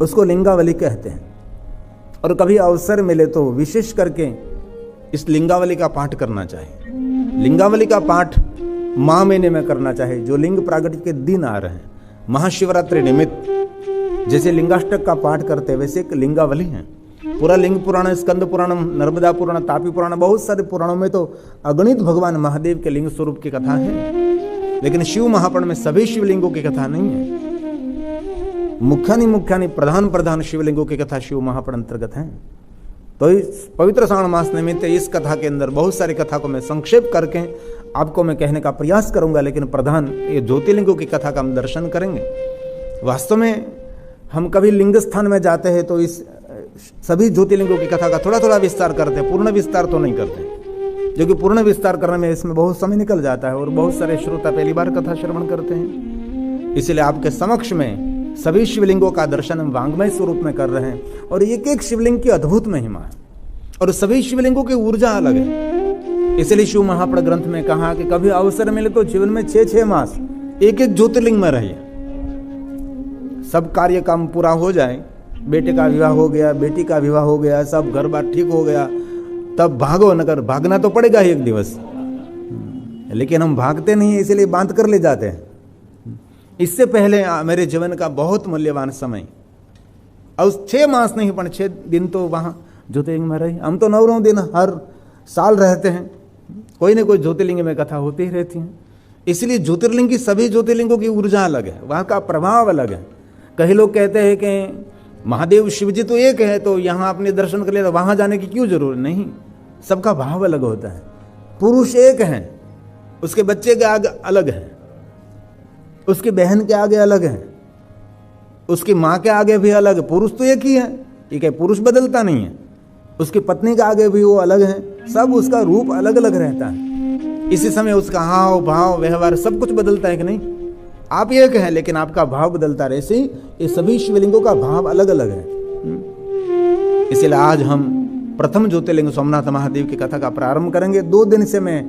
उसको लिंगावली कहते हैं। और कभी अवसर मिले तो विशेष करके इस लिंगावली का पाठ करना चाहिए। लिंगावली का पाठ माह महीने में करना चाहिए, जो लिंग प्रागट्य के दिन आ रहे हैं, महाशिवरात्रि निमित्त जैसे लिंगाष्टक का पाठ करते हैं वैसे एक लिंगावली है। पूरा लिंग पुराण, स्कंद पुराण, नर्मदा पुराण, तापी पुराण, बहुत सारे पुराणों में तो अगणित भगवान महादेव के लिंग स्वरूप की कथा है, लेकिन शिव महापुराण में सभी शिवलिंगों की कथा नहीं है। मुख्यानि प्रधान शिवलिंगों की कथा शिव महापुराण अंतर्गत है। तो इस पवित्र श्रावण मास निमित्त इस कथा के अंदर बहुत सारी कथा को मैं संक्षेप करके आपको मैं कहने का प्रयास करूंगा, लेकिन प्रधान ये ज्योतिर्लिंगों की कथा का हम दर्शन करेंगे। वास्तव में हम कभी लिंग स्थान में जाते हैं तो इस सभी ज्योतिर्लिंगों की कथा का थोड़ा थोड़ा विस्तार करते हैं, पूर्ण विस्तार तो नहीं करते, जो कि पूर्ण विस्तार करने में इसमें बहुत समय निकल जाता है और बहुत सारे श्रोता पहली बार कथा श्रवण करते हैं। इसलिए आपके समक्ष में सभी शिवलिंगों का दर्शन हम वांग्मय स्वरूप में कर रहे हैं और एक एक शिवलिंग की अद्भुत महिमा है और सभी शिवलिंगों की ऊर्जा अलग है। इसलिए शिव महापुराण ग्रंथ में कहा कि कभी अवसर मिले तो जीवन में 6-6 मास एक एक ज्योतिर्लिंग में रहिए। सब कार्य काम पूरा हो जाए, बेटे का विवाह हो गया, बेटी का विवाह हो गया, सब घर बार ठीक हो गया, तब भागो, नगर भागना तो पड़ेगा ही एक दिवस, लेकिन हम भागते नहीं है, इसीलिए बांध कर ले जाते हैं। इससे पहले मेरे जीवन का बहुत मूल्यवान समय, और 6 मास नहीं पर 6 दिन तो वहाँ ज्योतिर्लिंग में रही। हम तो 9 दिन हर साल रहते हैं, कोई न कोई ज्योतिर्लिंग में कथा होती ही रहती है। इसलिए ज्योतिर्लिंग की सभी ज्योतिर्लिंगों की ऊर्जा अलग है, वहाँ का प्रभाव अलग है। कई लोग कहते हैं कि महादेव शिव जी तो एक है, तो यहाँ अपने दर्शन कर लिया, वहाँ जाने की क्यों जरूरत नहीं। सबका भाव अलग होता है। पुरुष एक है, उसके बच्चे के आगे अलग है, उसकी बहन के आगे अलग है, उसकी माँ के आगे भी अलग है। पुरुष तो एक ही है, ठीक है, पुरुष बदलता नहीं है। उसकी पत्नी के आगे भी वो अलग है, सब उसका रूप अलग अलग रहता है। इसी समय उसका हाव भाव व्यवहार सब कुछ बदलता है कि नहीं। आप एक हैं लेकिन आपका भाव बदलता रहे। ऐसे ही ये सभी शिवलिंगों का भाव अलग अलग है। इसलिए आज हम प्रथम ज्योतिर्लिंग सोमनाथ महादेव की कथा का प्रारंभ करेंगे। 2 दिन से मैं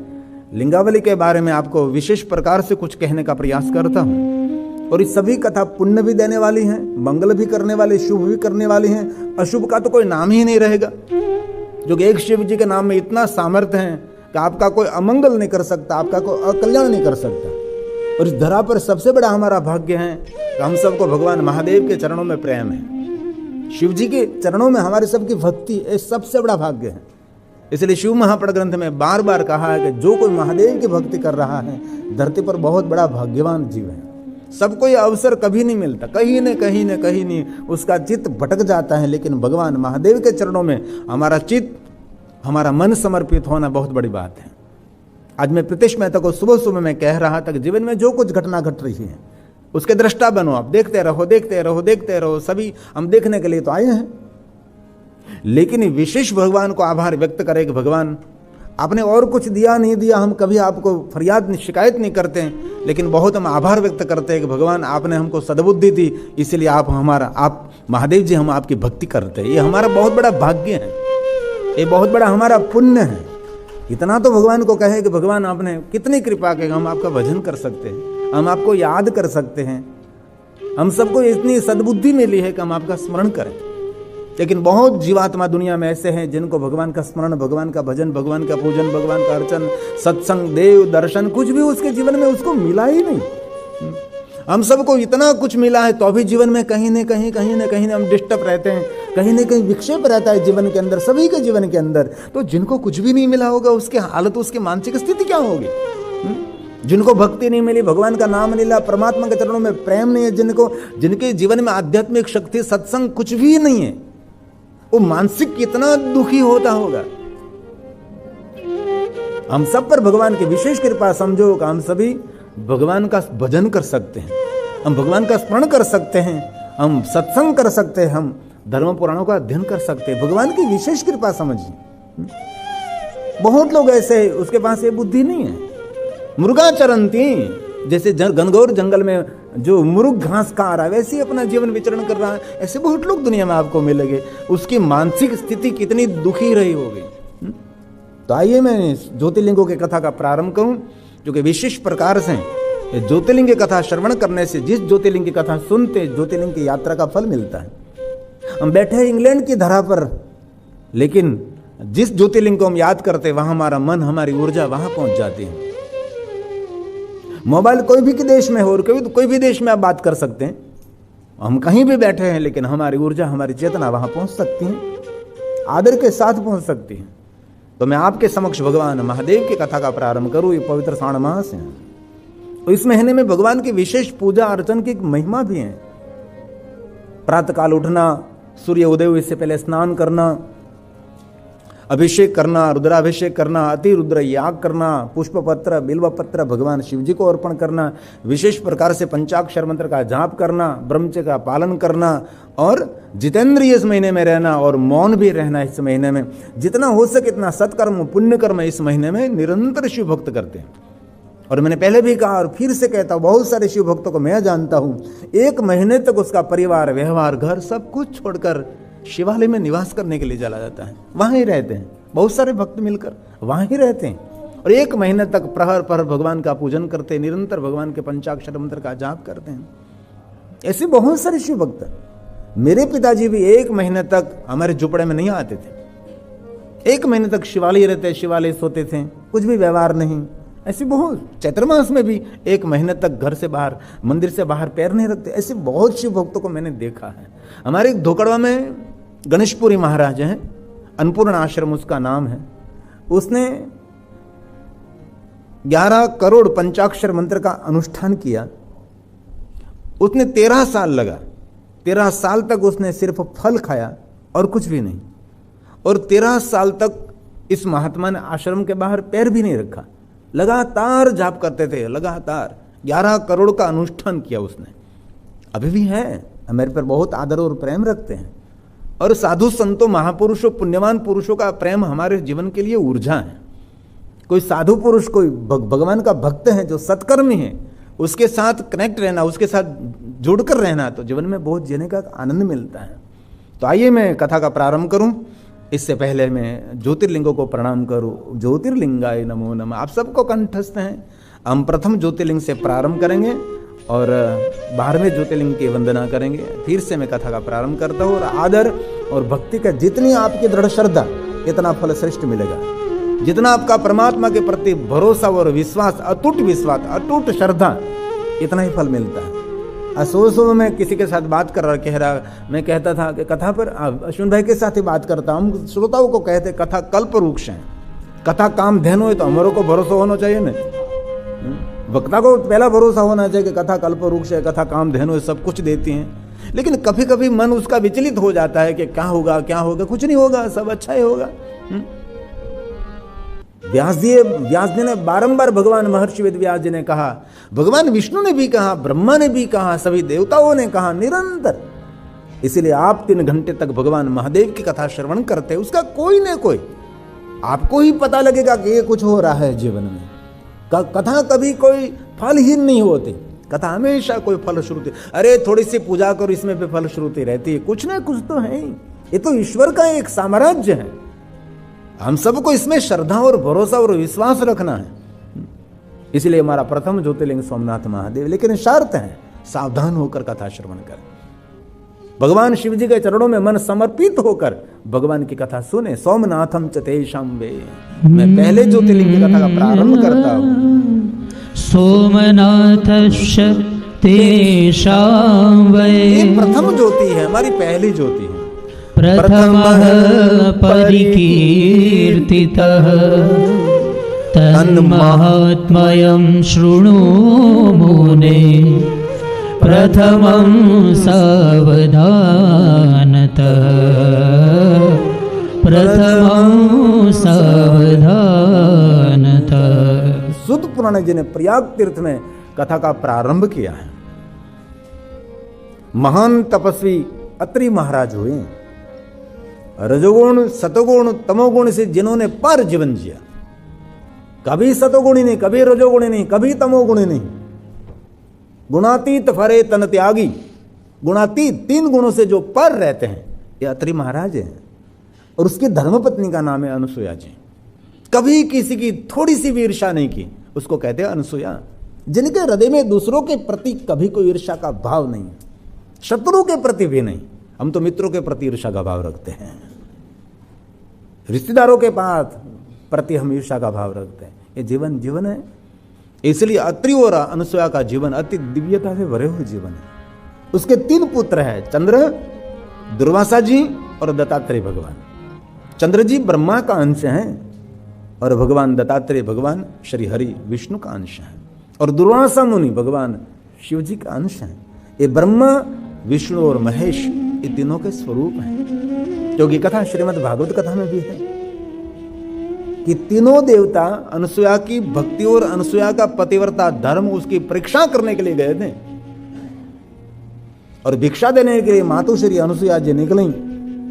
लिंगावली के बारे में आपको विशेष प्रकार से कुछ कहने का प्रयास करता हूँ और इस सभी कथा पुण्य भी देने वाली हैं, मंगल भी करने वाली, शुभ भी करने वाली हैं। अशुभ का तो कोई नाम ही नहीं रहेगा, जो कि एक शिव जी के नाम में इतना सामर्थ्य है कि आपका कोई अमंगल नहीं कर सकता, आपका कोई अकल्याण नहीं कर सकता। और इस धरा पर सबसे बड़ा हमारा भाग्य है कि हम सबको भगवान महादेव के चरणों में प्रेम है, शिव जी के चरणों में हमारी सबकी भक्ति, ये सबसे बड़ा भाग्य है। इसलिए शिव महापुराण ग्रंथ में बार बार कहा है कि जो कोई महादेव की भक्ति कर रहा है धरती पर बहुत बड़ा भाग्यवान जीव है। सबको यह अवसर कभी नहीं मिलता, कहीं न कहीं उसका चित्त भटक जाता है, लेकिन भगवान महादेव के चरणों में हमारा चित्त, हमारा मन समर्पित होना बहुत बड़ी बात है। आज मैं प्रीतिश मेहता को सुबह सुबह मैं कह रहा था कि जीवन में जो कुछ घटना घट रही है उसके दृष्टा बनो, आप देखते रहो। सभी हम देखने के लिए तो आए हैं, लेकिन विशेष भगवान को आभार व्यक्त करें कि भगवान आपने और कुछ दिया नहीं दिया, हम कभी आपको फरियाद शिकायत नहीं करते हैं, लेकिन बहुत हम आभार व्यक्त करते हैं कि भगवान आपने हमको सद्बुद्धि दी, इसलिए आप महादेव जी हम आपकी भक्ति करते हैं। ये हमारा बहुत बड़ा भाग्य है, ये बहुत बड़ा हमारा पुण्य है। इतना तो भगवान को कहे कि भगवान आपने कितनी कृपा की, हम आपका भजन कर सकते हैं, हम आपको याद कर सकते हैं, हम सबको इतनी सद्बुद्धि मिली है कि हम आपका स्मरण करें। लेकिन बहुत जीवात्मा दुनिया में ऐसे हैं जिनको भगवान का स्मरण, भगवान का भजन, भगवान का पूजन, भगवान का अर्चन, सत्संग, देव दर्शन कुछ भी उसके जीवन में उसको मिला ही नहीं। हम सबको इतना कुछ मिला है तो भी जीवन में कहीं न कहीं हम डिस्टर्ब रहते हैं, कहीं न कहीं विक्षेप रहता है जीवन के अंदर, सभी के जीवन के अंदर। तो जिनको कुछ भी नहीं मिला होगा उसकी हालत, उसकी मानसिक स्थिति क्या होगी। जिनको भक्ति नहीं मिली, भगवान का नाम नहीं लिया, परमात्मा के चरणों में प्रेम नहीं है, जिनके जीवन में आध्यात्मिक शक्ति, सत्संग कुछ भी नहीं है, वो मानसिक कितना दुखी होता होगा। हम सब पर भगवान की विशेष कृपा समझो कि हम सभी भगवान का भजन कर सकते हैं, हम भगवान का स्मरण कर सकते हैं, हम सत्संग कर सकते हैं, हम धर्म पुराणों का अध्ययन कर सकते हैं। भगवान की विशेष कृपा समझिए। बहुत लोग ऐसे उसके पास ये बुद्धि नहीं है। मुर्गा चरंती, जैसे घनघोर जंगल में जो मुर्ग घास खा रहा है वैसे ही अपना जीवन विचरण कर रहा है, ऐसे बहुत लोग दुनिया में आपको मिलेंगे। उसकी मानसिक स्थिति कितनी दुखी रही होगी। तो आइए मैं ज्योतिर्लिंगों की कथा का प्रारंभ करूं, जो कि विशेष प्रकार से ज्योतिर्लिंग की कथा श्रवण करने से, जिस ज्योतिर्लिंग की कथा सुनते ज्योतिर्लिंग की यात्रा का फल मिलता है। हम बैठे हैं इंग्लैंड की धरा पर, लेकिन जिस ज्योतिर्लिंग को हम याद करते वहां हमारा मन, हमारी ऊर्जा वहां पहुंच जाती है। मोबाइल कोई भी देश में हो और कोई भी देश में आप बात कर सकते हैं, हम कहीं भी बैठे हैं, लेकिन हमारी ऊर्जा, हमारी चेतना वहां पहुंच सकती है, आदर के साथ पहुंच सकती है। तो मैं आपके समक्ष भगवान महादेव की कथा का प्रारंभ करूं। ये पवित्र श्रावण मास है, तो इस महीने में भगवान की विशेष पूजा अर्चन की एक महिमा भी है। प्रातःकाल उठना, सूर्य उदय हुए से पहले स्नान करना, अभिषेक करना, रुद्राभिषेक करना, अति रुद्र याग करना, पुष्प पत्र, बिल्व पत्र भगवान शिव जी को अर्पण करना, विशेष प्रकार से पंचाक्षर मंत्र का जाप करना, ब्रह्मचर्य का पालन करना और जितेंद्रिय इस महीने में रहना और मौन भी रहना। इस महीने में जितना हो सके इतना सत्कर्म, पुण्य कर्म इस महीने में निरंतर शिव भक्त करते हैं। और मैंने पहले भी कहा और फिर से कहता हूं, बहुत सारे शिव भक्तों को मैं जानता हूं, एक महीने तक उसका परिवार, व्यवहार, घर सब कुछ छोड़कर शिवालय में निवास करने के लिए चला जाता है, वहां ही रहते हैं। बहुत सारे भक्त मिलकर वहां ही रहते हैं और एक महीने तक प्रहर प्रहर भगवान का पूजन करते हैं, निरंतर भगवान के पंचाक्षर मंत्र का जाप करते हैं। ऐसे बहुत सारे शिव भक्त। मेरे पिताजी भी एक महीने तक हमारे झुपड़े में नहीं आते थे, एक महीने तक शिवालय रहते, शिवालय सोते थे, कुछ भी व्यवहार नहीं। ऐसे बहुत, चैत्र मास में भी एक महीने तक घर से बाहर, मंदिर से बाहर पैर नहीं रखते। ऐसे बहुत शिव भक्तों को मैंने देखा है। हमारे धोकड़वा में गणेशपुरी महाराज हैं, अन्नपूर्ण आश्रम उसका नाम है। उसने 11 करोड़ पंचाक्षर मंत्र का अनुष्ठान किया। उसने 13 साल लगा, 13 साल तक उसने सिर्फ फल खाया और कुछ भी नहीं। और 13 साल तक इस महात्मा ने आश्रम के बाहर पैर भी नहीं रखा, लगातार जाप करते थे, लगातार 11 करोड़ का अनुष्ठान किया उसने। अभी भी है, मेरे पर बहुत आदर और प्रेम रखते हैं। और साधु संतों, महापुरुषों, पुण्यवान पुरुषों का प्रेम हमारे जीवन के लिए ऊर्जा है। कोई साधु पुरुष, कोई भगवान का भक्त है जो सत्कर्मी है, उसके साथ कनेक्ट रहना, उसके साथ जुड़कर रहना, तो जीवन में बहुत जीने का आनंद मिलता है। तो आइए मैं कथा का प्रारंभ करूं। इससे पहले मैं ज्योतिर्लिंगों को प्रणाम करूं। ज्योतिर्लिंगाय नमो नमः। आप सबको कंठस्थ हैं। हम प्रथम ज्योतिर्लिंग से प्रारंभ करेंगे और 12वें ज्योतिर्लिंग की वंदना करेंगे। फिर से मैं कथा का प्रारंभ करता हूँ। और आदर और भक्ति का जितनी आपकी दृढ़ श्रद्धा, इतना फल श्रेष्ठ मिलेगा। जितना आपका परमात्मा के प्रति भरोसा और विश्वास, अटूट श्रद्धा, इतना ही फल मिलता है। सुबह मैं किसी के साथ बात कर रहा, कह रहा, मैं कहता था कि कथा पर, अश्विन भाई के साथ ही बात करता हूँ, हम श्रोताओं को कहते कथा कल्प वृक्ष है, कथा काम धैन हो, तो हमारे को भरोसा होना चाहिए ना। वक्ता को पहला भरोसा होना चाहिए कि कथा कल्प वृक्ष है, कथा काम धैन हो, सब कुछ देती हैं। लेकिन कभी कभी मन उसका विचलित हो जाता है कि क्या होगा, क्या होगा, कुछ नहीं होगा, सब अच्छा ही होगा। व्यास जी ने बारंबार, भगवान महर्षि वेद व्यास जी ने कहा, भगवान विष्णु ने भी कहा, ब्रह्मा ने भी कहा, सभी देवताओं ने कहा, निरंतर। इसीलिए आप 3 घंटे तक भगवान महादेव की कथा श्रवण करते हैं, उसका कोई न कोई आपको ही पता लगेगा कि ये कुछ हो रहा है जीवन में। कथा कभी कोई फलहीन नहीं होती, कथा हमेशा कोई फलश्रुति। अरे थोड़ी सी पूजा करो, इसमें भी फलश्रुति रहती है, कुछ ना कुछ तो है। ये तो ईश्वर का एक साम्राज्य है। हम सबको इसमें श्रद्धा और भरोसा और विश्वास रखना है। इसलिए हमारा प्रथम ज्योतिर्लिंग सोमनाथ महादेव, लेकिन शर्त है, सावधान होकर कथा श्रवण करें। भगवान शिव जी के चरणों में मन समर्पित होकर भगवान की कथा सुने। सोमनाथम च तेषां वे। मैं पहले ज्योतिर्लिंग की कथा का प्रारंभ करता हूँ। सोमनाथश्च तेषां वे। ये प्रथम ज्योति है, हमारी पहली ज्योति है। प्रथमः परिकीर्तितः तन्महात्म्यं शृणु मुने। प्रथमं सावधानतः, प्रथमं सावधानतः। सुत पुराण जी ने प्रयाग तीर्थ में कथा का प्रारंभ किया है। महान तपस्वी अत्रि महाराज हुए, रजोगुण, सतोगुण, तमोगुण से जिन्होंने पर जीवन जिया। कभी सतोगुणी नहीं, कभी रजोगुणी नहीं, कभी तमोगुणी नहीं। गुणातीत फरे तन त्यागी। गुणातीत 3 गुणों से जो पर रहते हैं, ये अत्रि महाराज हैं। और उसकी धर्मपत्नी का नाम है अनुसुया जी। कभी किसी की थोड़ी सी भी ईर्ष्या नहीं की, उसको कहते हैं अनुसुया। जिनके हृदय में दूसरों के प्रति कभी कोई ईर्ष्या का भाव नहीं, शत्रु के प्रति भी नहीं। हम तो मित्रों के प्रति ईर्ष्या का भाव रखते हैं, रिश्तेदारों के पास प्रति हम ईर्ष्या का भाव रखते हैं। ये जीवन है। इसलिए अत्रि और अनुसुया का जीवन अति दिव्यता से भरे हुए जीवन है। उसके 3 पुत्र हैं, चंद्र, दुर्वासा जी और दत्तात्रेय भगवान। चंद्र जी ब्रह्मा का अंश हैं और भगवान दत्तात्रेय भगवान श्री हरि विष्णु का अंश है, और दुर्वासा मुनि भगवान शिव जी का अंश है। ये ब्रह्मा, विष्णु और महेश ये तीनों के स्वरूप हैं, क्योंकि कथा श्रीमद् भागवत कथा में भी है कि तीनों देवता अनुसुया की भक्ति और अनुसुया का पतिव्रता धर्म उसकी परीक्षा करने के लिए गए थे, और भिक्षा देने के लिए मातुश्री अनुसुया जी निकली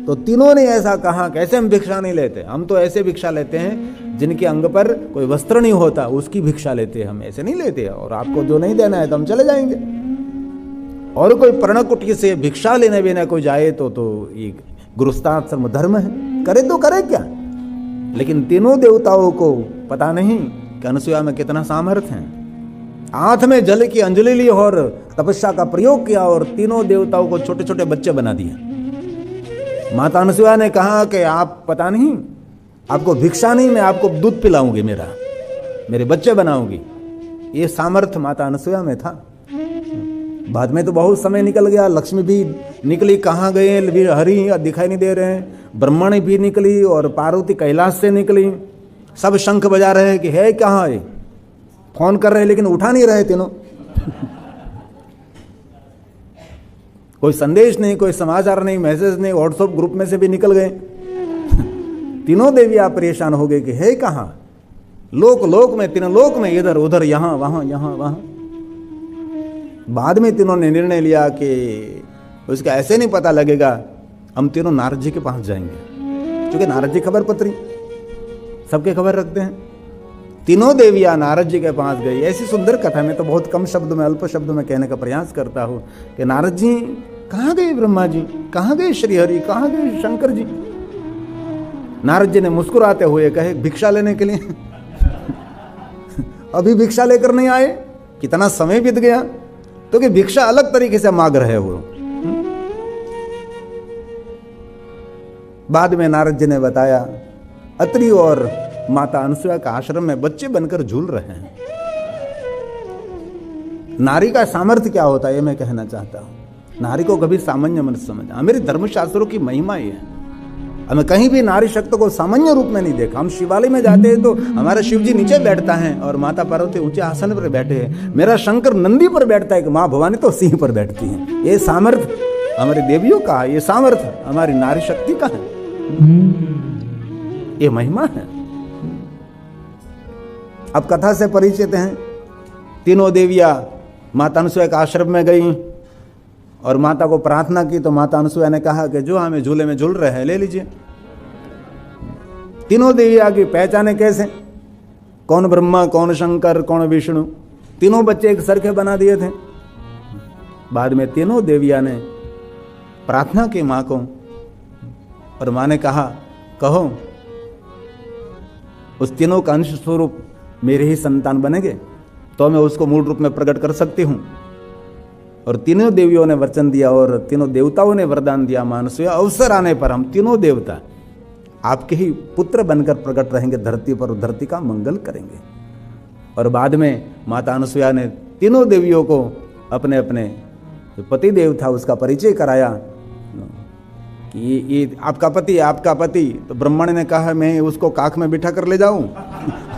तो तीनों ने ऐसा कहा, कैसे हम भिक्षा नहीं लेते, हम तो ऐसे भिक्षा लेते हैं जिनके अंग पर कोई वस्त्र नहीं होता, उसकी भिक्षा लेते हैं, हम ऐसे नहीं लेते, और आपको जो नहीं देना है तो हम चले जाएंगे। और कोई पर्णकुटी से भिक्षा लेने बिना कोई जाए तो ये गृहस्थाश्रम धर्म है, करे तो करे क्या। लेकिन तीनों देवताओं को पता नहीं कि अनुसुया में कितना सामर्थ्य है। हाथ में जल की अंजलि ली और तपस्या का प्रयोग किया और तीनों देवताओं को छोटे छोटे बच्चे बना दिए। माता अनुसुया ने कहा कि आप पता नहीं, आपको भिक्षा नहीं, मैं आपको दूध पिलाऊंगी, मेरे बच्चे बनाऊंगी। ये सामर्थ्य माता अनुसुया में था। बाद में तो बहुत समय निकल गया, लक्ष्मी भी निकली, कहाँ गए हरि दिखाई नहीं दे रहे हैं, ब्रह्मणी भी निकली और पार्वती कैलाश से निकली, सब शंख बजा रहे हैं कि है कहाँ है, फोन कर रहे लेकिन उठा नहीं रहे तीनों। कोई संदेश नहीं, कोई समाचार नहीं, मैसेज नहीं, व्हाट्सएप ग्रुप में से भी निकल गए। तीनों देवियां परेशान हो गए कि है कहाँ, लोक में, तीनों लोक में, इधर उधर, यहाँ वहां। बाद में तीनों ने निर्णय लिया कि उसका ऐसे नहीं पता लगेगा, हम तीनों नारद जी के पास जाएंगे, क्योंकि नारद जी खबर पत्री सबके खबर रखते हैं। तीनों देवियां नारद जी के पास गई। ऐसी सुंदर कथा में तो बहुत कम शब्द में, अल्प शब्द में कहने का प्रयास करता हूं कि नारद जी कहाँ गए, ब्रह्मा जी कहाँ गए, श्रीहरि कहाँ गए, शंकर जी। नारद जी ने मुस्कुराते हुए कहे, भिक्षा लेने के लिए। अभी भिक्षा लेकर नहीं आए, कितना समय बीत गया, तो कि भिक्षा अलग तरीके से मांग रहे हो। बाद में नारद जी ने बताया, अत्रि और माता अनुसुया का आश्रम में बच्चे बनकर झूल रहे हैं। नारी का सामर्थ्य क्या होता है ये मैं कहना चाहता हूं। नारी को कभी सामान्य मत समझना। मेरे धर्मशास्त्रों की महिमा ये है, हमें कहीं भी नारी शक्ति को सामान्य रूप में नहीं देखा। हम शिवालय में जाते हैं तो हमारा शिव जी नीचे बैठता है और माता पार्वती ऊंचे आसन पर बैठे हैं। मेरा शंकर नंदी पर बैठता है कि माँ भवानी तो सिंह पर बैठती है। ये सामर्थ्य हमारी देवियों का, ये सामर्थ्य हमारी नारी शक्ति का है, ये महिमा है। अब कथा से परिचित हैं। तीनों देवियां माता अनुसुया के आश्रम में गई और माता को प्रार्थना की, तो माता अनुसुया ने कहा कि जो हमें झूले में झूल रहे हैं ले लीजिए। तीनों देवियां की पहचाने कैसे, कौन ब्रह्मा, कौन शंकर, कौन विष्णु, तीनों बच्चे एक सरखे बना दिए थे। बाद में तीनों देवियां ने प्रार्थना की मां को, और मां ने कहा, कहो उस तीनों का अंश स्वरूप मेरे ही संतान बनेंगे तो मैं उसको मूल रूप में प्रकट कर सकती हूं। और तीनों देवियों ने वचन दिया और तीनों देवताओं ने वरदान दिया, मां अनुसुया अवसर आने पर हम तीनों देवता आपके ही पुत्र बनकर प्रकट रहेंगे धरती पर, धरती का मंगल करेंगे। और बाद में माता अनुसुया ने तीनों देवियों को अपने अपने जो पति देव था उसका परिचय कराया कि ये आपका पति, आपका पति। तो ब्रह्मण ने कहा मैं उसको काख में बिठा कर ले जाऊं,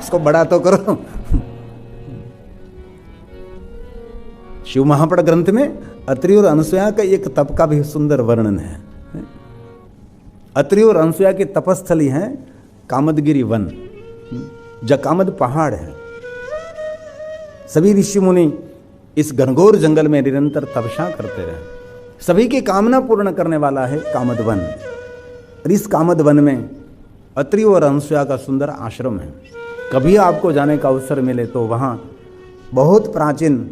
उसको बड़ा तो करो। शिव महापड़ ग्रंथ में अत्रि और अनुसुया का एक तप का भी सुंदर वर्णन है। अत्रि और अनुसुया की तपस्थली है कामदगिरी वन, जकामद पहाड़ है। सभी ऋषि मुनि इस घनघोर जंगल में निरंतर तपस्या करते रहे। सभी की कामना पूर्ण करने वाला है कामद वन। और इस कामद वन में अत्रि और अनुसुया का सुंदर आश्रम है। कभी आपको जाने का अवसर मिले तो वहाँ बहुत प्राचीन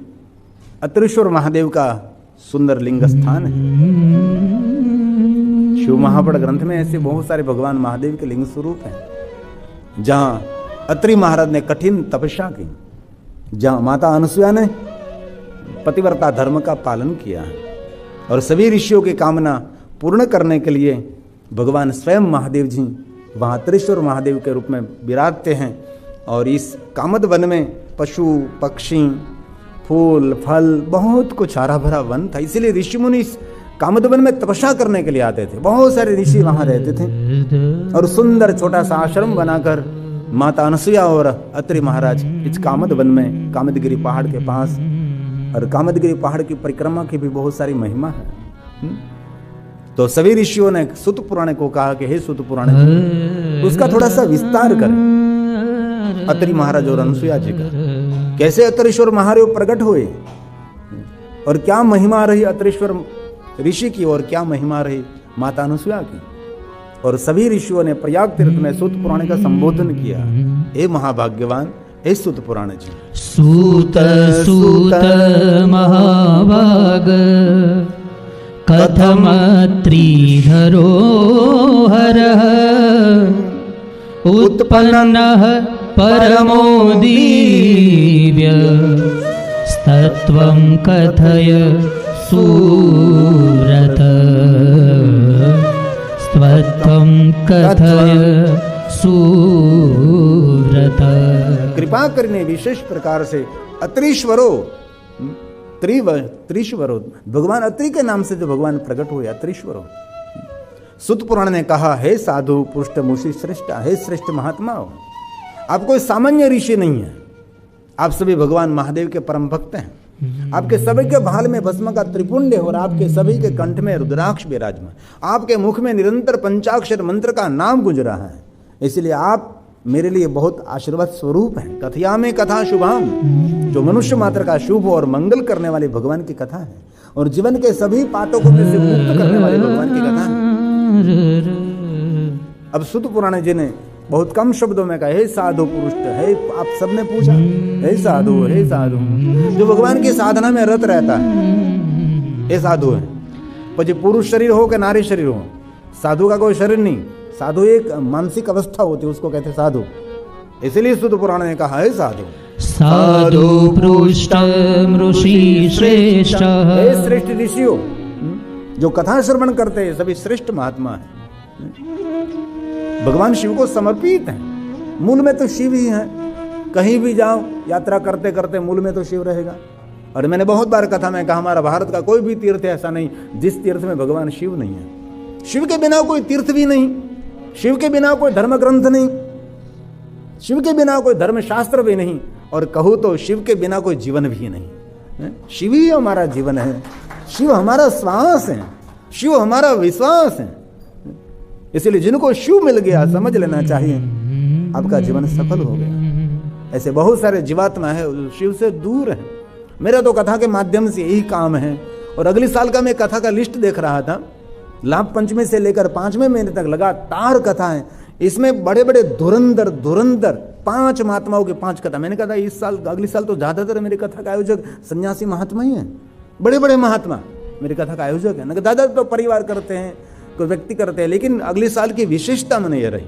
अत्रीश्वर महादेव का सुंदर लिंग स्थान है। शिव महापड़ ग्रंथ में ऐसे बहुत सारे भगवान महादेव के लिंग स्वरूप हैं, जहाँ अत्रि महाराज ने कठिन तपस्या की, जहाँ माता अनुसुया ने पतिव्रता धर्म का पालन किया है और सभी ऋषियों की कामना पूर्ण करने के लिए भगवान स्वयं महादेव जी वहाँ त्रिशूर महादेव के रूप में विराजते हैं। और इस कामद वन में पशु पक्षी फूल फल बहुत कुछ हरा भरा वन था, इसीलिए ऋषि मुनि इस कामद वन में तपस्या करने के लिए आते थे। बहुत सारे ऋषि वहाँ रहते थे और सुंदर छोटा सा आश्रम बनाकर माता अनसुया और अत्रि महाराज इस कामद वन में कामदगिरी पहाड़ के पास, और कामदगिरी पहाड़ की परिक्रमा की भी बहुत सारी महिमा है। तो सभी ऋषियों ने सुत पुराण को कहा कि हे सुत पुराण जी, उसका थोड़ा सा विस्तार करें। अत्रि महाराज और अनसुया जी का कैसे अत्रीश्वर महादेव प्रकट हुए और क्या महिमा रही अत्रीश्वर ऋषि की और क्या महिमा रही माता अनसुया की। और सभी ऋषियों ने प्रयाग तीर्थ में सूत पुराण का संबोधन किया। हे महाभाग्यवान, हे सूत पुराण जी। सूत सूत महाभाग कथमत्रिधरो हरः उत्पन्नः परमो दिव्य स्तत्वं कथय सूरत स्तत्वं कथय सूरत। कृपा करने विशेष प्रकार से अत्रीश्वरो त्रिश्वरो, भगवान अत्रि के नाम से जो भगवान प्रकट हुए अत्रीश्वरो। सुत पुराण ने कहा, हे साधु पुष्ट मुषि श्रेष्ठ, हे श्रेष्ठ महात्मा, आप कोई सामान्य ऋषि नहीं है, आप सभी भगवान महादेव के परम भक्त हैं। आपके सभी के भाल में भस्म का त्रिपुंड है और आपके सभी के कंठ में रुद्राक्ष विराजमान, आपके मुख में निरंतर पंचाक्षर मंत्र का नाम गुंज रहा है। इसलिए आप मेरे लिए बहुत आशीर्वाद स्वरूप हैं। कथया में कथा शुभाम, जो मनुष्य मात्र का शुभ और मंगल करने वाले भगवान की कथा है और जीवन के सभी पातकों में से मुक्त करने वाले भगवान की कथा है। अब सुत पुराण जी ने बहुत कम शब्दों में कहा, हे साधु पुरुष, हे, आप सबने पूछा हे साधु, हे साधु, जो भगवान की साधना में रत रहता है ये साधु है। પછી पुरुष शरीर हो कि नारी शरीर हो, साधु का कोई शरीर नहीं, साधु एक मानसिक अवस्था होती है, उसको कहते साधु। इसलिए सुत पुराण ने कहा, हे साधु। साधु पृष्ठ ऋषि श्रेष्ठ, हे श्रेष्ठ ऋषियों, जो कथा श्रवण करते हैं सभी श्रेष्ठ महात्मा है, भगवान शिव को समर्पित हैं। मूल में तो शिव ही है, कहीं भी जाओ यात्रा करते करते मूल में तो शिव रहेगा। और मैंने बहुत बार कथा में कहा, हमारा भारत का कोई भी तीर्थ ऐसा नहीं जिस तीर्थ में भगवान शिव नहीं है। शिव के बिना कोई तीर्थ भी नहीं, शिव के बिना कोई धर्म ग्रंथ नहीं, शिव के बिना कोई धर्म शास्त्र भी नहीं, और कहूँ तो शिव के बिना कोई जीवन भी नहीं। शिव ही हमारा जीवन है, शिव हमारा श्वास है, शिव हमारा विश्वास है। इसलिए जिनको शिव मिल गया समझ लेना चाहिए आपका जीवन सफल हो गया। ऐसे बहुत सारे जीवात्मा है शिव से दूर है। मेरा तो कथा के माध्यम से यही काम है। और अगले साल का मैं कथा का लिस्ट देख रहा था, लाभ पंचमी से लेकर 5वें महीने तक लगातार कथा है। इसमें बड़े बड़े धुरंधर 5 महात्माओं की 5 कथा। मैंने कहा इस साल अगले साल तो ज्यादातर मेरी कथा का आयोजक सन्यासी महात्मा ही है, बड़े बड़े महात्मा मेरी कथा का आयोजक है। ना दादा तो परिवार करते हैं, कोई व्यक्ति करते हैं, लेकिन अगले साल की विशेषता मैंने ये रही,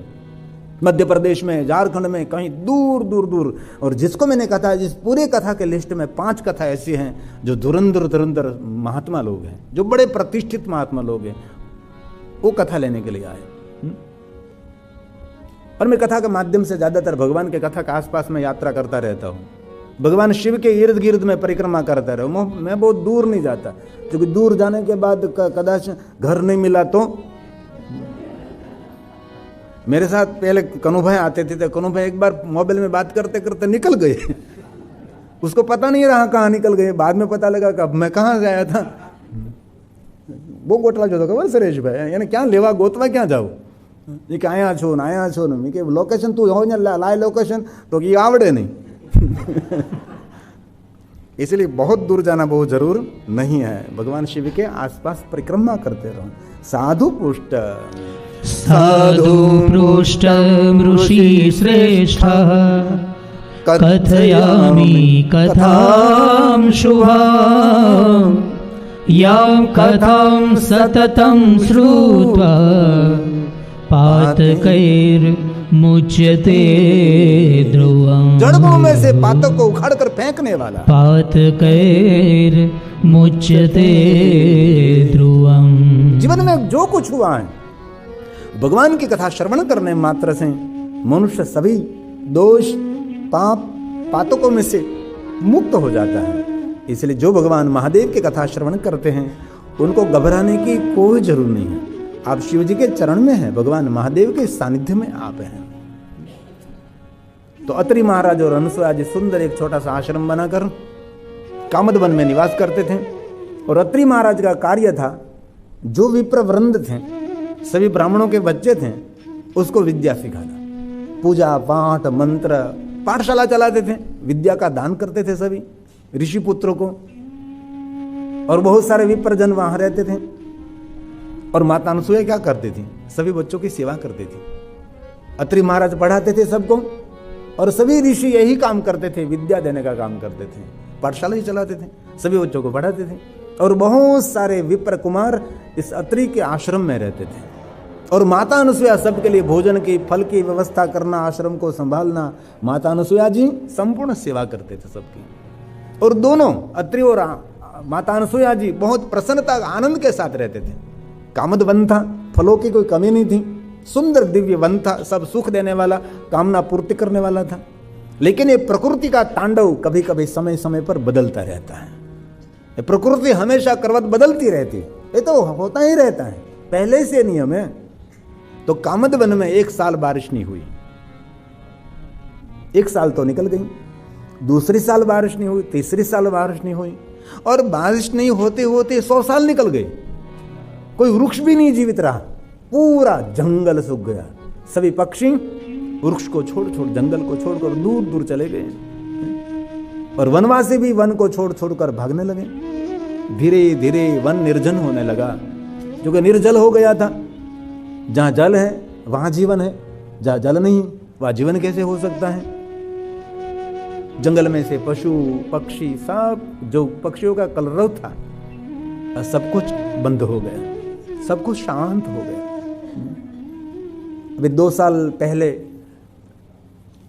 मध्य प्रदेश में, झारखंड में, कहीं दूर दूर दूर। और जिसको मैंने कथा, जिस पूरे कथा के लिस्ट में 5 कथा ऐसी हैं जो धुरंधर महात्मा लोग हैं, जो बड़े प्रतिष्ठित महात्मा लोग हैं, वो कथा लेने के लिए आए। और मैं कथा के माध्यम से ज्यादातर भगवान के कथा के आसपास में यात्रा करता रहता हूँ, भगवान शिव के इर्द गिर्द में परिक्रमा करता रहा। मैं बहुत दूर नहीं जाता, क्योंकि दूर जाने के बाद कदाच घर नहीं मिला तो। मेरे साथ पहले कनु भाई आते थे, तो कनु भाई एक बार मोबाइल में बात करते करते निकल गए, उसको पता नहीं रहा कहाँ निकल गए। बाद में पता लगा कि अब मैं कहाँ से आया था। वो गोटला जो खबर सुरेश भाई, यानी क्या लेवा गोतवा क्या जाओ, ये कि आया छो न मैं कि लोकेशन तू हो लाए लोकेशन तो कि आवड़े नहीं। इसलिए बहुत दूर जाना बहुत जरूर नहीं है, भगवान शिव के आसपास परिक्रमा करते रहो। साधु पुष्ट ऋषि श्रेष्ठ कथयामि कथां शुभां यां कथां सततं श्रुत्वा पातकैर्मुच्यते ध्रुवम्। जड़ों में से पातक को उखाड़ कर फेंकने वाला। पातकैर्मुच्यते ध्रुवम्। जीवन में जो कुछ हुआ है, भगवान की कथा श्रवण करने मात्र से मनुष्य सभी दोष पाप पातकों में से मुक्त हो जाता है। इसलिए जो भगवान महादेव की कथा श्रवण करते हैं उनको घबराने की कोई जरूरत नहीं है। आप शिव जी के चरण में हैं, भगवान महादेव के सानिध्य में आप हैं। तो अत्रि महाराज और अनुसुया जी सुंदर एक छोटा सा आश्रम बनाकर कामद वन में निवास करते थे। और अत्रि महाराज का कार्य था, जो विप्र वृंद थे, सभी ब्राह्मणों के बच्चे थे, उसको विद्या सिखाना। पूजा पाठ मंत्र पाठशाला चलाते थे, विद्या का दान करते थे सभी ऋषि पुत्रों को। और बहुत सारे विप्रजन वहां रहते थे। और माता अनुसुया क्या करती थी? सभी बच्चों की सेवा करती थी। अत्रि महाराज पढ़ाते थे सबको, और सभी ऋषि यही काम करते थे, विद्या देने का काम करते थे, पाठशाला ही चलाते थे, सभी बच्चों को पढ़ाते थे। और बहुत सारे विप्र कुमार इस अत्रि के आश्रम में रहते थे। और माता अनुसुया सबके लिए भोजन की फल की व्यवस्था करना, आश्रम को संभालना, माता अनुसुया जी संपूर्ण सेवा करते थे सबकी। और दोनों अत्रि और माता अनुसुया जी बहुत प्रसन्नता आनंद के साथ रहते थे। कामद वन था, फलों की कोई कमी नहीं थी, सुंदर दिव्य वन था, सब सुख देने वाला, कामना पूर्ति करने वाला था। लेकिन ये प्रकृति का तांडव कभी कभी समय समय पर बदलता रहता है। ये प्रकृति हमेशा करवट बदलती रहती है, ये तो होता ही रहता है, पहले से नियम है। तो कामद वन में 1 साल बारिश नहीं हुई। 1 साल तो निकल गई, दूसरी साल बारिश नहीं हुई, तीसरी साल बारिश नहीं हुई, और बारिश नहीं होते होते 100 साल निकल गए। कोई वृक्ष भी नहीं जीवित रहा, पूरा जंगल सूख गया। सभी पक्षी वृक्ष को छोड़ जंगल को छोड़कर दूर दूर चले गए। और वनवासी भी वन को छोड़कर भागने लगे। धीरे धीरे वन निर्जन होने लगा, जो कि निर्जल हो गया था। जहां जल है वहां जीवन है, जहां जल नहीं वहां जीवन कैसे हो सकता है? जंगल में से पशु पक्षी सब, जो पक्षियों का कलरव था, सब कुछ बंद हो गया, सब कुछ शांत हो गया। अभी 2 साल पहले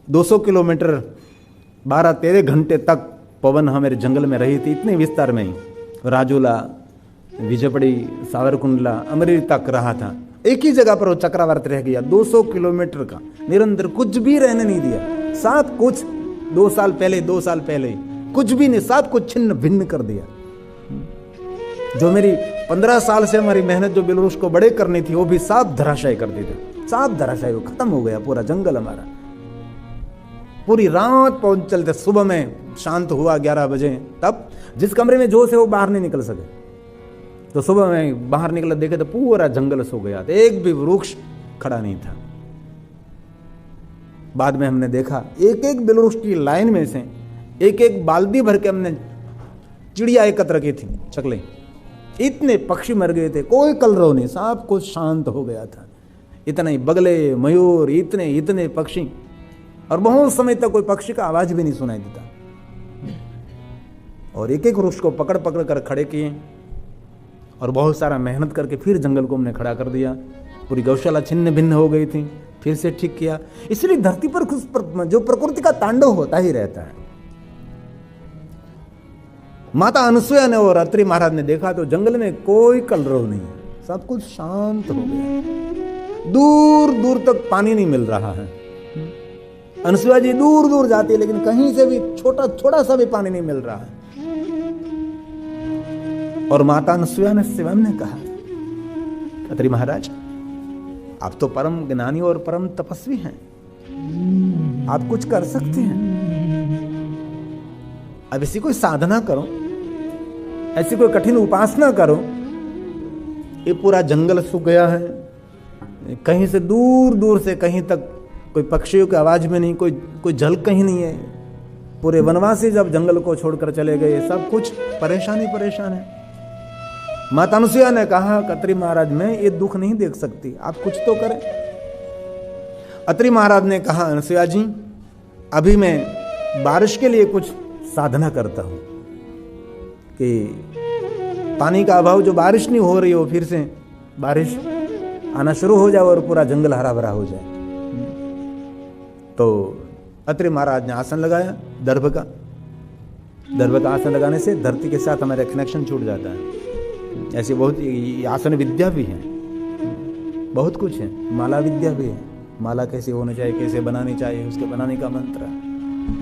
200 किलोमीटर 12-13 घंटे तक पवन हमारे जंगल में रही थी, इतने विस्तार में ही। राजूला, विजयपड़ी, सावरकुंडला, अमरेली तक रहा था। एक ही जगह पर वो चक्रवात रह गया, 200 किलोमीटर का निरंतर, कुछ भी रहने नहीं दिया। सब कुछ 2 साल पहले कुछ भी नहीं, सब कुछ छिन्न भिन्न कर दिया। जो मेरी 15 साल से हमारी मेहनत जो बिलवृक्ष को बड़े करनी थी, वो भी सब धराशायी कर दी थी, सब धराशायी, खत्म हो गया पूरा जंगल हमारा। पूरी रात पहुंच चलते, सुबह में शांत हुआ 11 बजे, तब जिस कमरे में जो से वो बाहर नहीं निकल सके। तो सुबह में बाहर निकला, देखे तो पूरा जंगल सो गया था, एक भी वृक्ष खड़ा नहीं था। बाद में हमने देखा एक एक बिलवृक्ष की लाइन में से एक एक बाल्टी भर के हमने चिड़िया एकत्र की थी, चकले। इतने पक्षी मर गए थे, कोई कलरव नहीं, सब कुछ शांत हो गया था। इतने बगले, मयूर, इतने पक्षी, और बहुत समय तक कोई पक्षी का आवाज भी नहीं सुनाई देता। और एक एक वृक्ष को पकड़ कर खड़े किए, और बहुत सारा मेहनत करके फिर जंगल को हमने खड़ा कर दिया। पूरी गौशाला छिन्न भिन्न हो गई थी, फिर से ठीक किया। इसलिए धरती पर जो प्रकृति का तांडव होता ही रहता है। माता अनुसुया ने और अत्रि महाराज ने देखा तो जंगल में कोई कलरव नहीं, सब कुछ शांत हो गया। दूर दूर तक पानी नहीं मिल रहा है। अनुसुया जी दूर दूर जाती है, लेकिन कहीं से भी छोटा सा भी पानी नहीं मिल रहा है। और माता अनुसुया ने स्वयं ने कहा, अत्रि महाराज, आप तो परम ज्ञानी और परम तपस्वी हैं, आप कुछ कर सकते हैं। अब ऐसी कोई साधना करो, ऐसी कोई कठिन उपासना करो। ये पूरा जंगल सूख गया है, कहीं से दूर दूर से कहीं तक कोई पक्षियों की आवाज में नहीं, कोई जल कहीं नहीं है। पूरे वनवासी जब जंगल को छोड़कर चले गए, सब कुछ परेशान है। माता अनुसुया ने कहा, अत्रि महाराज, मैं ये दुख नहीं देख सकती, आप कुछ तो करें। अत्रि महाराज ने कहा, अनुसुया जी, अभी मैं बारिश के लिए कुछ साधना करता हूं कि पानी का अभाव, जो बारिश नहीं हो रही हो, फिर से बारिश आना शुरू हो जाए और पूरा जंगल हरा भरा हो जाए। तो अत्रि महाराज ने आसन लगाया, दर्भ का आसन लगाने से धरती के साथ हमारा कनेक्शन छूट जाता है। ऐसी बहुत आसन विद्या भी है, बहुत कुछ है, माला विद्या भी है। माला कैसे होनी चाहिए, कैसे बनानी चाहिए, उसके बनाने का मंत्र,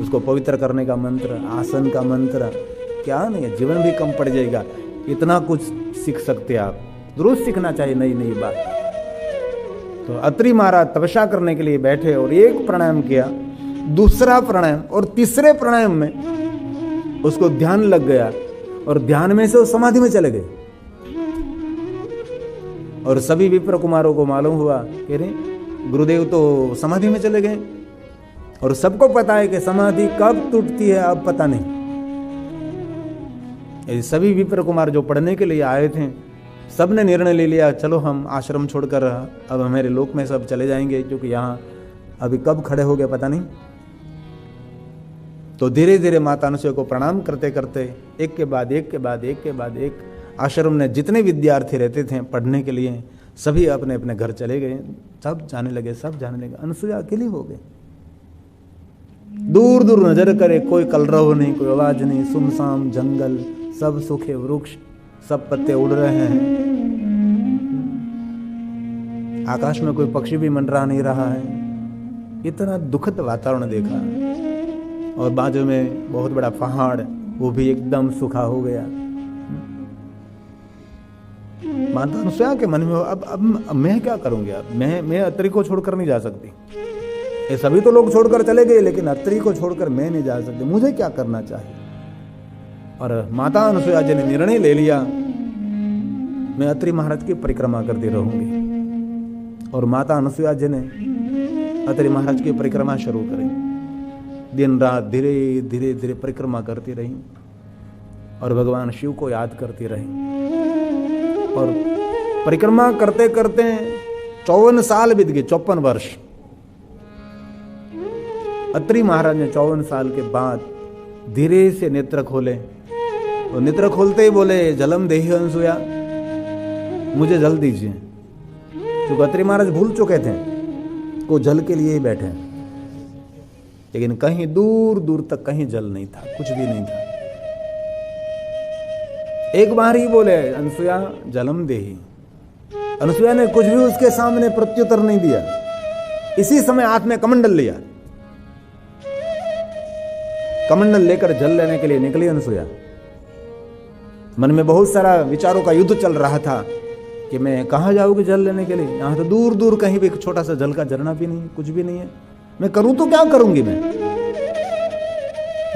उसको पवित्र करने का मंत्र, आसन का मंत्र, क्या नहीं है, जीवन भी कम पड़ जाएगा। इतना कुछ सीख सकते हैं आप, रोज सीखना चाहिए नई नई बात। तो अत्रि महाराज तपस्या करने के लिए बैठे और एक प्राणायाम किया, दूसरा प्राणायाम और तीसरे प्राणायाम में उसको ध्यान लग गया और ध्यान में से वो समाधि में चले गए। और सभी विप्र कुमारों को मालूम हुआ कि रे गुरुदेव तो समाधि में चले गए, और सबको पता है कि समाधि कब टूटती है अब पता नहीं। सभी विप्र कुमार जो पढ़ने के लिए आए थे, सबने निर्णय ले लिया चलो हम आश्रम छोड़कर अब हमारे लोक में सब चले जाएंगे, क्योंकि यहाँ अभी कब खड़े हो गए पता नहीं। तो धीरे धीरे माता अनुसुया को प्रणाम करते करते एक के बाद एक के बाद एक के बाद एक आश्रम में जितने विद्यार्थी रहते थे पढ़ने के लिए, सभी अपने अपने घर चले गए, सब जाने लगे, सब जाने लगे। अनुसुया अकेली हो गई, दूर दूर नजर करे, कोई कलरव नहीं, कोई आवाज नहीं, सुनसान जंगल, सब सूखे वृक्ष, सब पत्ते उड़ रहे हैं, आकाश में कोई पक्षी भी मंडरा नहीं रहा है। इतना दुखद वातावरण देखा। और बाजू में बहुत बड़ा पहाड़, वो भी एकदम सूखा हो गया। माता अनुसुया के मन में अब मैं क्या करूंगी, अब मैं अत्रि को छोड़कर नहीं जा सकती। ये सभी तो लोग छोड़कर चले गए, लेकिन अत्रि को छोड़कर मैं नहीं जा सकती, मुझे क्या करना चाहिए। और माता अनुसुया जी ने निर्णय ले लिया, मैं अत्रि महाराज की परिक्रमा करती रहूंगी। और माता अनुसुया जी ने अत्रि महाराज की परिक्रमा शुरू करी। दिन रात धीरे धीरे धीरे परिक्रमा करती रही और भगवान शिव को याद करती रही। और परिक्रमा करते करते 54 साल बीत गए, 54 वर्ष। अत्रि महाराज ने 54 साल के बाद धीरे से नेत्र खोले, और नेत्र खोलते ही बोले जलम देहि अनुसुया, मुझे जल दीजिए। तो अत्रि महाराज भूल चुके थे को जल के लिए ही बैठे, लेकिन कहीं दूर दूर तक कहीं जल नहीं था, कुछ भी नहीं था। एक बार ही बोले अनुसुया जलम देहि। अनुसुया ने कुछ भी उसके सामने प्रत्युत्तर नहीं दिया। इसी समय हाथ में कमंडल लिया, कमंडल लेकर जल लेने के लिए निकली अनुसुया। मन में बहुत सारा विचारों का युद्ध चल रहा था कि मैं कहाँ जाऊंगी जल लेने के लिए, यहां तो दूर दूर कहीं भी एक छोटा सा जल का झरना भी नहीं, कुछ भी नहीं है, मैं करूं तो क्या करूंगी मैं।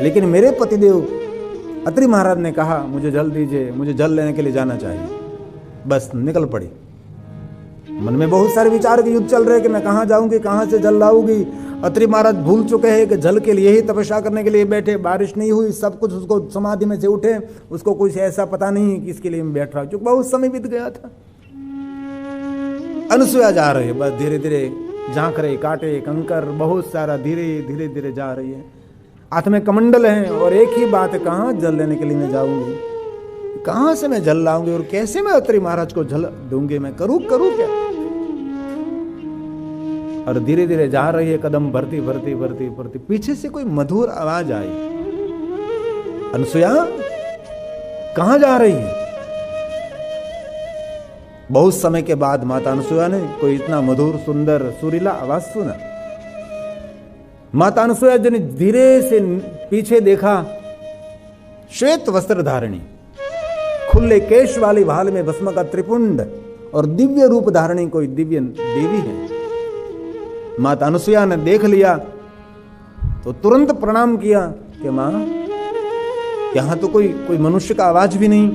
लेकिन मेरे पतिदेव अत्रि महाराज ने कहा मुझे जल दीजिए, मुझे जल लेने के लिए जाना चाहिए। बस निकल पड़ी। मन में बहुत सारे विचार के युद्ध चल रहे कि मैं कहाँ जाऊंगी, कहाँ से जल लाऊंगी। अत्रि महाराज भूल चुके हैं कि जल के लिए ही तपस्या करने के लिए बैठे, बारिश नहीं हुई, सब कुछ उसको समाधि में से उठे, उसको कुछ ऐसा पता नहीं कि इसके लिए मैं बैठ रहा हूं, क्योंकि बहुत समय बीत गया था। अनुसुया जा रही है, बस धीरे धीरे झांकरे कांटे कंकर बहुत सारा धीरे धीरे धीरे जा रही है। हाथ में कमंडल है और एक ही बात है, कहाँ जल लेने के लिए मैं जाऊंगी, कहाँ से मैं जल लाऊंगी और कैसे मैं अत्रि महाराज को जल दूंगी, मैं करूं क्या। और धीरे धीरे जा रही है, कदम भरती भरती भरती भरती, पीछे से कोई मधुर आवाज आई, अनुसुया कहाँ जा रही है। बहुत समय के बाद माता अनुसुया ने कोई इतना मधुर सुंदर सुरीला आवाज सुना। माता अनुसुया जी ने धीरे से पीछे देखा, श्वेत वस्त्र धारिणी, खुले केश वाली भाल में भस्म का त्रिपुंड और दिव्य रूप धारिणी कोई दिव्य देवी है। माता अनुसुया ने देख लिया तो तुरंत प्रणाम किया कि मां, यहां तो कोई मनुष्य का आवाज भी नहीं,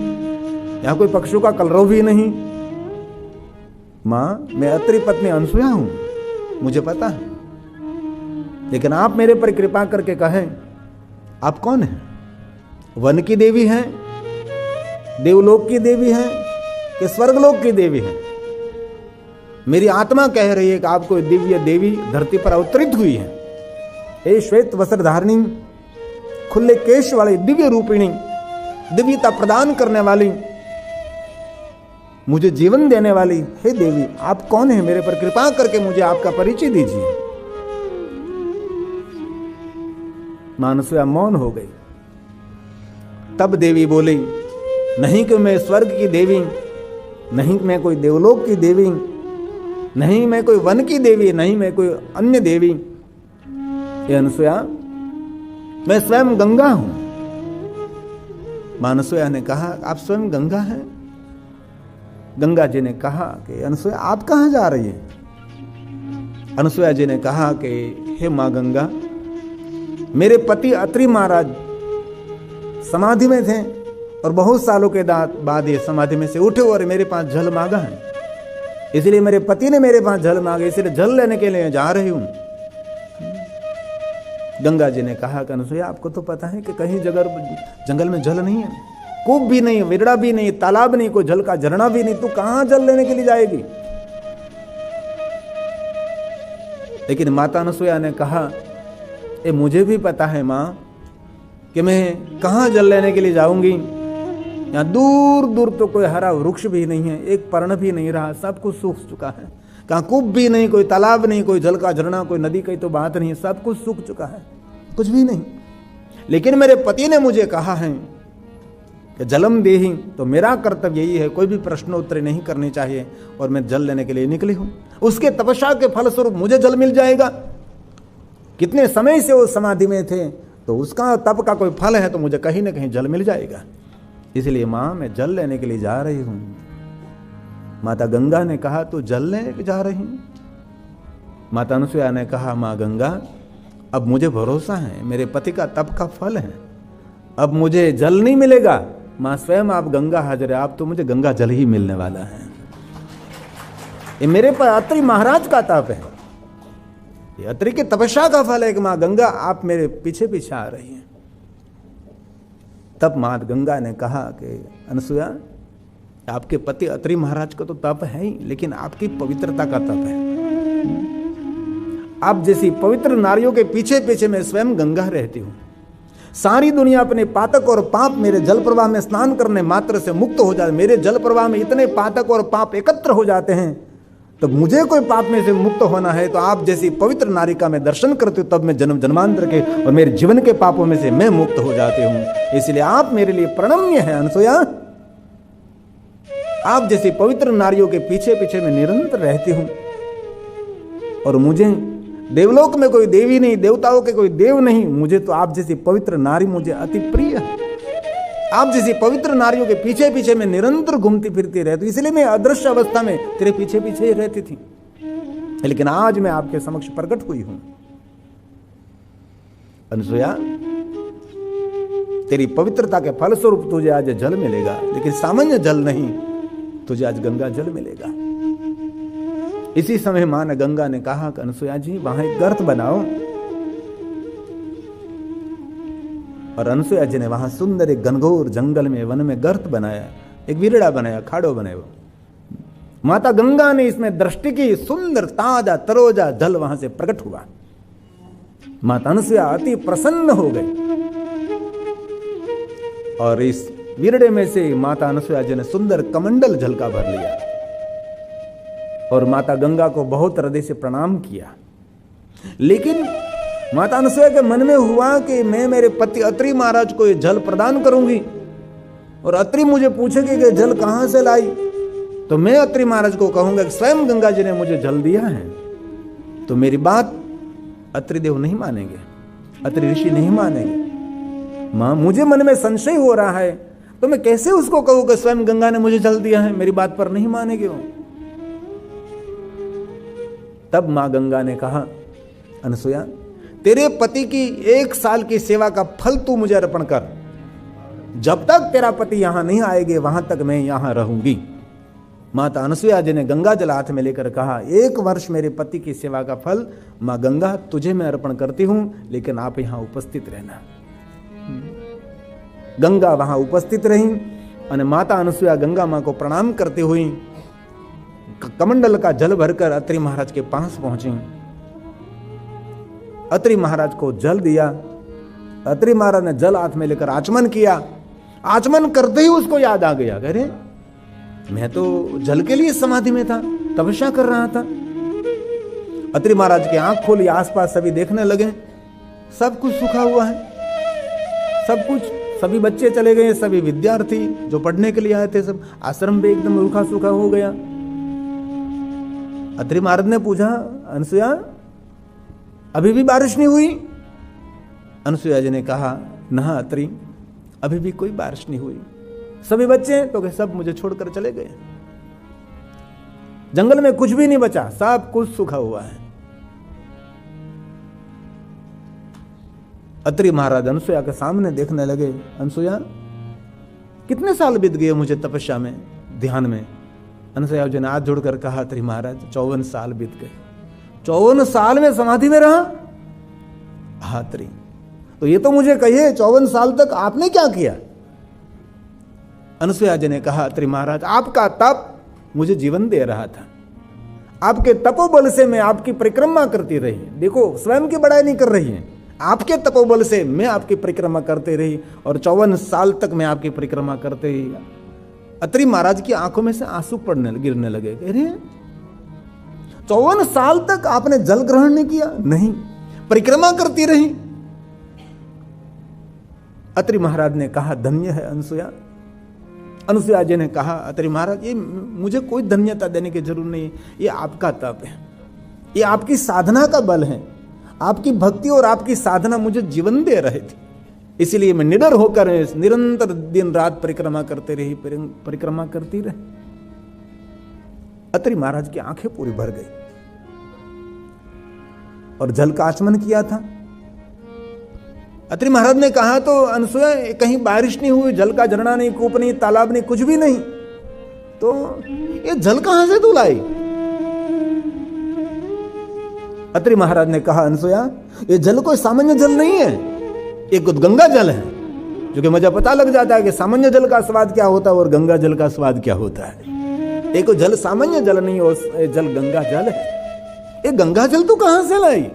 यहां कोई पक्षियों का कलरव भी नहीं। मां, मैं अत्रि पत्नी अनुसुया हूं, मुझे पता है, लेकिन आप मेरे पर कृपा करके कहें आप कौन हैं? वन की देवी हैं, देवलोक की देवी हैं कि स्वर्गलोक की देवी हैं? मेरी आत्मा कह रही है कि आपको दिव्य देवी धरती पर अवतरित हुई है। हे श्वेत वस्त्र धारिणी, खुले केश वाली दिव्य रूपिणी, दिव्यता प्रदान करने वाली, मुझे जीवन देने वाली, हे देवी आप कौन है? मेरे पर कृपा करके मुझे आपका परिचय दीजिए। मां अनुसुया मौन हो गई। तब देवी बोली, नहीं कि मैं स्वर्ग की देवी, नहीं मैं कोई देवलोक की देवी, नहीं मैं कोई वन की देवी, नहीं मैं कोई अन्य देवी। ये अनसुया, मैं स्वयं गंगा हूं। मां अनसुया ने कहा, आप स्वयं गंगा हैं? गंगा जी ने कहा कि अनसुया आप कहां जा रही हैं? अनसुया जी ने कहा कि हे मां गंगा, मेरे पति अत्रि महाराज समाधि में थे और बहुत सालों के बाद ये समाधि में से उठे और मेरे पास जल मांगा है, इसलिए मेरे पति ने मेरे पास जल मांगा, इसलिए जल लेने के लिए जा रही हूं। गंगा जी ने कहा कि अनसुया आपको तो पता है कि कहीं जंगल में जल नहीं है, कूप भी नहीं, विरड़ा भी नहीं, तालाब नहीं, कोई जल का झरना भी नहीं, तू कहां जल लेने के लिए जाएगी? लेकिन माता अनसुया ने कहा, ए मुझे भी पता है मां कि मैं कहां जल लेने के लिए जाऊंगी। यहां दूर दूर तो कोई हरा वृक्ष भी नहीं है, एक पर्ण भी नहीं रहा, सब कुछ सूख चुका है। कहां कूप भी नहीं, कोई तालाब नहीं, कोई जल का झरना, कोई नदी की तो बात नहीं, सब कुछ सूख चुका है, कुछ भी नहीं। लेकिन मेरे पति ने मुझे कहा है कि जलम देहि, तो मेरा कर्तव्य यही है, कोई भी प्रश्नोत्तरी नहीं करनी चाहिए, और मैं जल लेने के लिए निकली हूं। उसके तपस्या के फलस्वरूप मुझे जल मिल जाएगा। कितने समय से वो समाधि में थे, तो उसका तप का कोई फल है, तो मुझे कहीं ना कहीं जल मिल जाएगा। इसलिए मां मैं जल लेने के लिए जा रही हूं। माता गंगा ने कहा, तू जल लेने जा रही? माता अनसुया ने कहा, मां गंगा अब मुझे भरोसा है, मेरे पति का तप का फल है, अब मुझे जल नहीं मिलेगा। मां स्वयं आप गंगा हाजिर है, आप तो मुझे गंगा जल ही मिलने वाला है। ये मेरे पर अत्रि महाराज का तप है, ये अत्रि की तपस्या का फल है कि मां गंगा आप मेरे पीछे पीछे आ रही हैं। तब मां गंगा ने कहा कि अनसुया आपके पति अत्रि महाराज का तो तप है ही, लेकिन आपकी पवित्रता का तप है। आप जैसी पवित्र नारियों के पीछे पीछे मैं स्वयं गंगा रहती हूं। सारी दुनिया अपने पातक और पाप मेरे जल प्रवाह में स्नान करने मात्र से मुक्त हो जाते। मेरे जल प्रवाह में इतने पातक और पाप एकत्र हो जाते हैं, तो मुझे कोई पाप में से मुक्त होना है तो आप जैसी पवित्र नारी का मैं दर्शन करती हूँ, तब मैं जन्म जन्मांतर के और मेरे जीवन के पापों में से मैं मुक्त हो जाती हूँ। इसलिए आप मेरे लिए प्रणम्य हैं अनसुया। आप जैसी पवित्र नारियों के पीछे पीछे मैं निरंतर रहती हूं, और मुझे देवलोक में कोई देवी नहीं, देवताओं के कोई देव नहीं, मुझे तो आप जैसी पवित्र नारी मुझे अति प्रिय है। आप जैसी पवित्र नारियों के पीछे पीछे मैं निरंतर घूमती फिरती रहती, इसलिए मैं अदृश्य अवस्था में तेरे पीछे पीछे ही रहती थी, लेकिन आज मैं आपके समक्ष प्रकट हुई हूं। अनसुया तेरी पवित्रता के फलस्वरूप तुझे आज जल मिलेगा, लेकिन सामान्य जल नहीं, तुझे आज गंगा जल मिलेगा। इसी समय मां ने गंगा ने कहा कि अनसुया जी वहां एक गर्त बनाओ, और अनसुया जी ने वहां सुंदर एक घनघोर जंगल में वन में गर्त बनाया, एक विरड़ा बनाया, खाड़ो बनाया। माता गंगा ने इसमें दृष्टि की, सुंदर ताजा तरोजा जल वहां से प्रकट हुआ। माता अनसुया अति प्रसन्न हो गई, और इस विरड़े में से माता अनसुया जी ने सुंदर कमंडल जल का भर लिया, और माता गंगा को बहुत हृदय से प्रणाम किया। लेकिन माता अनसुया के मन में हुआ कि मैं मेरे पति अत्रि महाराज को ये जल प्रदान करूंगी, और अत्रि मुझे पूछेगी कि जल कहां से लाई, तो मैं अत्रि महाराज को कहूंगा कि स्वयं गंगा जी ने मुझे जल दिया है। तो मेरी बात अत्रि देव नहीं मानेंगे, अत्रि ऋषि नहीं मानेंगे। मां मुझे मन में संशय हो रहा है, तो मैं कैसे उसको कहूं कि स्वयं गंगा ने मुझे जल दिया है, मेरी बात पर नहीं मानेंगे वो। तब मां गंगा ने कहा, अनसुया तेरे पति की 1 साल की सेवा का फल तू मुझे अर्पण कर, जब तक तेरा पति यहां नहीं आएंगे वहां तक मैं यहां रहूंगी। माता अनसुया जी ने गंगा जल हाथ में लेकर कहा, 1 वर्ष मेरे पति की सेवा का फल मां गंगा तुझे मैं अर्पण करती हूं, लेकिन आप यहां उपस्थित रहना। गंगा वहां उपस्थित रही, और माता अनसुया गंगा मां को प्रणाम करती हुई कमंडल का जल भरकर अत्रि महाराज के पास पहुंची। अत्रि महाराज को जल दिया। अत्रि महाराज ने जल हाथ में लेकर आचमन किया। आचमन करते ही उसको याद आ गया, अरे मैं तो जल के लिए समाधि में था, तपस्या कर रहा था। अत्रि महाराज की आंख खोली, आसपास सभी देखने लगे, सब कुछ सूखा हुआ है, सब कुछ सभी बच्चे चले गए, सभी विद्यार्थी जो पढ़ने के लिए आए थे सब आश्रम पे एकदम रूखा सूखा हो गया। अत्रि महाराज ने पूछा, अनसुया अभी भी बारिश नहीं हुई? अनसुया जी ने कहा, ना अत्रि अभी भी कोई बारिश नहीं हुई। सभी बच्चे तो सब मुझे छोड़कर चले गए, जंगल में कुछ भी नहीं बचा, सब कुछ सूखा हुआ है। अत्रि महाराज अनसुया के सामने देखने लगे, अनसुया कितने साल बीत गए मुझे तपस्या में, ध्यान में? अनसुया जी ने हाथ जोड़कर कहा, अत्रि महाराज 54 साल बीत गए। 54 साल में समाधि में रहा? हाँ अत्रि। तो ये तो मुझे कहिए 54 साल तक आपने क्या किया? अनसुया जी ने कहा, अत्रि महाराज आपका तप मुझे जीवन दे रहा था, आपके तपोबल से मैं आपकी परिक्रमा करती रही। देखो स्वयं की बड़ाई नहीं कर रही है, आपके तपोबल से मैं आपकी परिक्रमा करते रही और 54 साल तक मैं आपकी परिक्रमा करते रही। अत्रि महाराज की आंखों में से आंसू गिरने लगे। कह रहे 54 साल तक आपने जल ग्रहण नहीं किया? नहीं, परिक्रमा करती रही। अत्रि महाराज ने कहा, धन्य है अनसुया। अनसुया जी ने कहा, अत्रि महाराज ये मुझे कोई धन्यता देने की जरूरत नहीं, ये आपका तप है, ये आपकी साधना का बल है, आपकी भक्ति और आपकी साधना मुझे जीवन दे रहे थे, इसीलिए मैं निडर होकर निरंतर दिन रात परिक्रमा करते रही, परिक्रमा करती रही। अत्रि महाराज की आंखें पूरी भर गई और जल का आचमन किया था। अत्रि महाराज ने कहा, तो अनसुया कहीं बारिश नहीं हुई, जल का झरना नहीं, कूप नहीं, तालाब नहीं, कुछ भी नहीं, तो ये जल कहां से तू लाई? अत्रि महाराज ने कहा, अनसुया ये जल कोई सामान्य जल नहीं है, एक गंगा जल है, जो कि मुझे पता लग जाता है कि सामान्य जल का स्वाद क्या होता है और गंगा जल का स्वाद क्या होता है। एक जल सामान्य जल नहीं और जल गंगा जल है। ये गंगा जल तू कहां से लाई?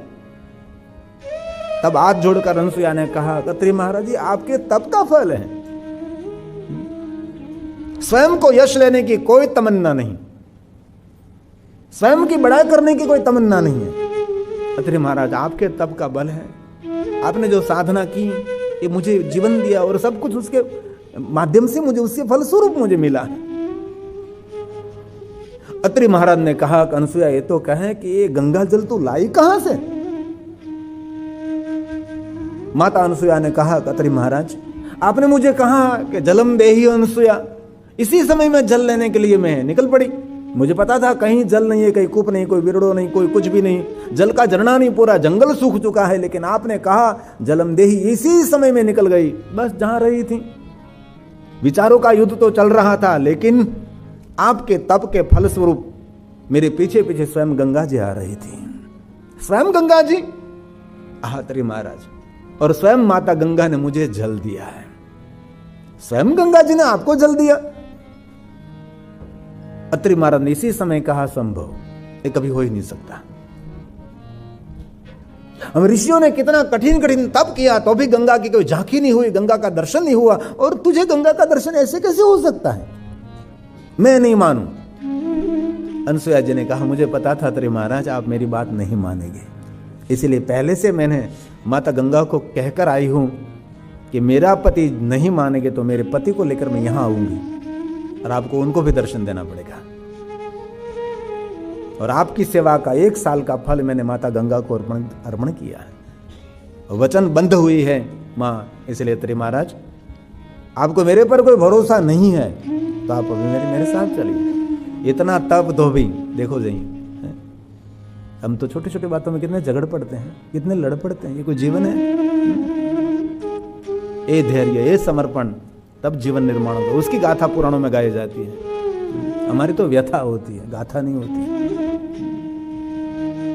तब हाथ जोड़कर अनसुया ने कहा, अत्रि महाराज जी आपके तप का फल है, स्वयं को यश लेने की कोई तमन्ना नहीं, स्वयं की बड़ाई करने की कोई तमन्ना नहीं है। अत्रि महाराज आपके तप का बल है, आपने जो साधना की ये मुझे जीवन दिया और सब कुछ उसके माध्यम से मुझे उसके फलस्वरूप मुझे मिला है। अत्रि महाराज ने कहा, अनसुया ये तो कहे कि ये गंगा जल तू लाई कहां से? माता अनसुया ने कहा, अत्रि महाराज आपने मुझे कहा कि जलम देहि अनसुया, इसी समय में जल लेने के लिए मैं निकल पड़ी। मुझे पता था कहीं जल नहीं है, कहीं कूप नहीं, कोई बिरड़ो नहीं, कोई कुछ भी नहीं, जल का झरना नहीं, पूरा जंगल सूख चुका है, लेकिन आपने कहा जलम देहि, इसी समय में निकल गई। बस जहां रही थी, विचारों का युद्ध तो चल रहा था, लेकिन आपके तप के फलस्वरूप मेरे पीछे पीछे स्वयं गंगा जी आ रही थी। स्वयं गंगा जी? अत्रि महाराज, और स्वयं माता गंगा ने मुझे जल दिया है। स्वयं गंगा जी ने आपको जल दिया? अत्रि महाराज ने इसी समय कहा, संभव ये कभी हो ही नहीं सकता। हम ऋषियों ने कितना कठिन कठिन तप किया तो भी गंगा की कोई झांकी नहीं हुई, गंगा का दर्शन नहीं हुआ, और तुझे गंगा का दर्शन ऐसे कैसे हो सकता है? मैं नहीं मानूं। अनसुया जी ने कहा, मुझे पता था अत्रि महाराज आप मेरी बात नहीं मानेंगे, इसीलिए पहले से मैंने माता गंगा को कहकर आई हूं कि मेरा पति नहीं मानेंगे तो मेरे पति को लेकर मैं यहां आऊंगी और आपको उनको भी दर्शन देना पड़ेगा, और आपकी सेवा का 1 साल का फल मैंने माता गंगा को अर्पण किया है। वचन बंध हुई है मां, इसलिए अत्रि महाराज आपको मेरे पर कोई भरोसा नहीं है तो आप अभी मेरे साथ चलिए। इतना तप तो भी देखो जाइए, हम तो छोटी छोटी बातों में कितने झगड़ पड़ते हैं, कितने लड़ पड़ते हैं। ये कोई जीवन है? ए धैर्य, ए समर्पण, तब जीवन निर्माण होगा। उसकी गाथा पुराणों में गाई जाती है, हमारी तो व्यथा होती है, गाथा नहीं होती।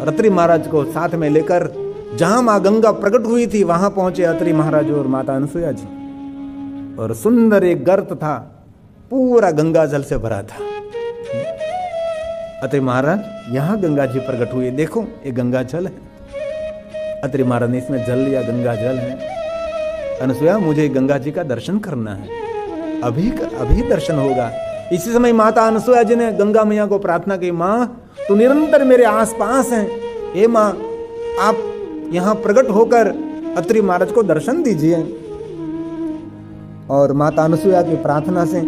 अत्रि महाराज को साथ में लेकर जहां मां गंगा प्रकट हुई थी वहां पहुंचे अत्रि महाराज और माता अनसुया जी, और सुंदर एक गर्त था, पूरा गंगा जल से भरा था। अत्रि महाराज यहां गंगा जी प्रकट हुई, देखो ये गंगा जल है। अत्रि महाराज ने इसमें जल लिया, गंगा जल है। अनसुया मुझे गंगा जी का दर्शन करना है, अभी दर्शन होगा। इसी समय माता अनसुया जी ने गंगा मैया को प्रार्थना की, मां तू निरंतर मेरे आसपास है, हे मां आप यहाँ प्रकट होकर अत्रि महाराज को दर्शन दीजिए। और माता अनुसुईया की प्रार्थना से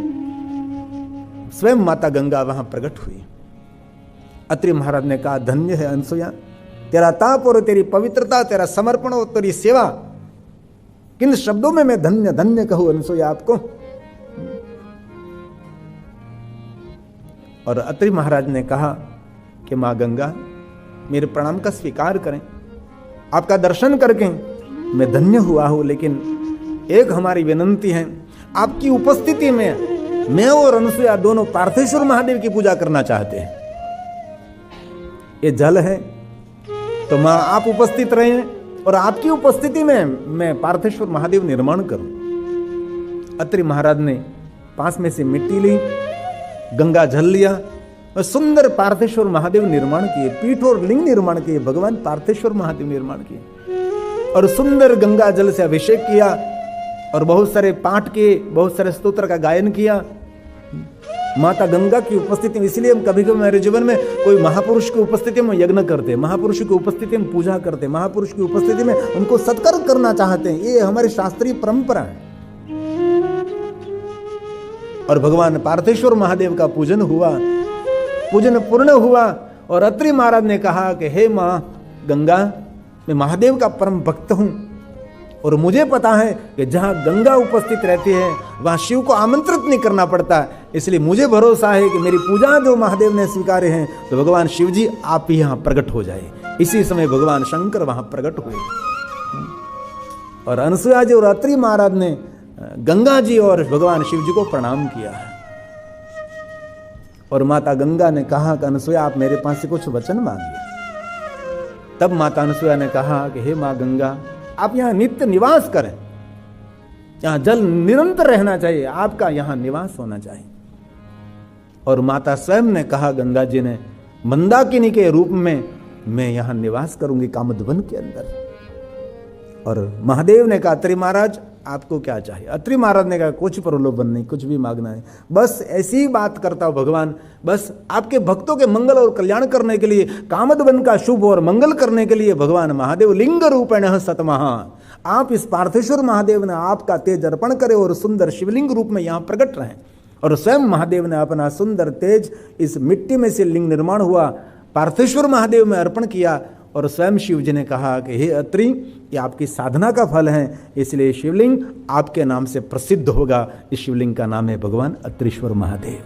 स्वयं माता गंगा वहां प्रकट हुई। अत्रि महाराज ने कहा, धन्य है अनुसुईया, तेरा ताप और तेरी पवित्रता, तेरा समर्पण और तेरी सेवा, किन शब्दों में मैं धन्य धन्य कहूं अनुसुईया आपको। और अत्रि महाराज ने कहा कि मां गंगा, मेरे प्रणाम का स्वीकार करें, आपका दर्शन करके मैं धन्य हुआ हूं, लेकिन एक हमारी विनंती है, आपकी उपस्थिति में मैं और अनुसुईया दोनों पार्थेश्वर महादेव की पूजा करना चाहते हैं। ये जल है तो मां आप उपस्थित रहे और आपकी उपस्थिति में मैं पार्थेश्वर महादेव निर्माण करूं। अत्रि महाराज ने पास में से मिट्टी ली, गंगा जल लिया और सुंदर पार्थेश्वर महादेव निर्माण किए, पीठ और लिंग निर्माण किए, भगवान पार्थेश्वर महादेव निर्माण किए और सुंदर गंगा जल से अभिषेक किया और बहुत सारे पाठ किए, बहुत सारे स्तोत्र का गायन किया माता गंगा की उपस्थिति में। इसलिए हम कभी कभी हमारे जीवन में कोई महापुरुष की उपस्थिति में यज्ञ करते, महापुरुष की उपस्थिति में पूजा करते, महापुरुष की उपस्थिति में उनको सत्कार करना चाहते हैं। ये हमारी शास्त्रीय परंपरा है। और भगवान पार्थेश्वर महादेव का पूजन हुआ, पूजन पूर्ण हुआ और अत्रि महाराज ने कहा कि हे मां गंगा, मैं महादेव का परम भक्त हूं और मुझे पता है कि जहां गंगा उपस्थित रहती है वहां शिव को आमंत्रित नहीं करना पड़ता, इसलिए मुझे भरोसा है कि मेरी पूजा जो महादेव ने स्वीकारे हैं तो भगवान शिव जी आप ही यहां प्रकट हो जाए। इसी समय भगवान शंकर वहां प्रकट हुए और अनुसुईया जी और अत्रि महाराज ने गंगा जी और भगवान शिव जी को प्रणाम किया है। और माता गंगा ने कहा कि अनुसुईया आप मेरे पास से कुछ वचन मांगिए। तब माता अनुसुईया ने कहा कि हे मां गंगा, आप यहां नित्य निवास करें, यहां जल निरंतर रहना चाहिए, आपका यहां निवास होना चाहिए। और माता स्वयं ने कहा, गंगा जी ने, मंदाकिनी के रूप में मैं यहां निवास करूंगी कामधवन के अंदर। और महादेव ने कहा, अत्रि महाराज आपको क्या चाहिए? अत्रि महाराज ने कहा, कुछ प्रलोभन नहीं, कुछ भी मांगना है, बस ऐसी ही बात करता हूं भगवान, बस आपके भक्तों के मंगल और कल्याण करने के लिए, कामधवन का शुभ और मंगल करने के लिए भगवान महादेव लिंग रूपेण सतमहा, आप इस पार्थेश्वर महादेव ने आपका तेज अर्पण करे और सुंदर शिवलिंग रूप में यहां प्रकट रहे। और स्वयं महादेव ने अपना सुंदर तेज इस मिट्टी में से लिंग निर्माण हुआ पार्थेश्वर महादेव में अर्पण किया। और स्वयं शिव जी ने कहा कि हे अत्रि, ये आपकी साधना का फल है, इसलिए शिवलिंग आपके नाम से प्रसिद्ध होगा। इस शिवलिंग का नाम है भगवान अत्रीश्वर महादेव।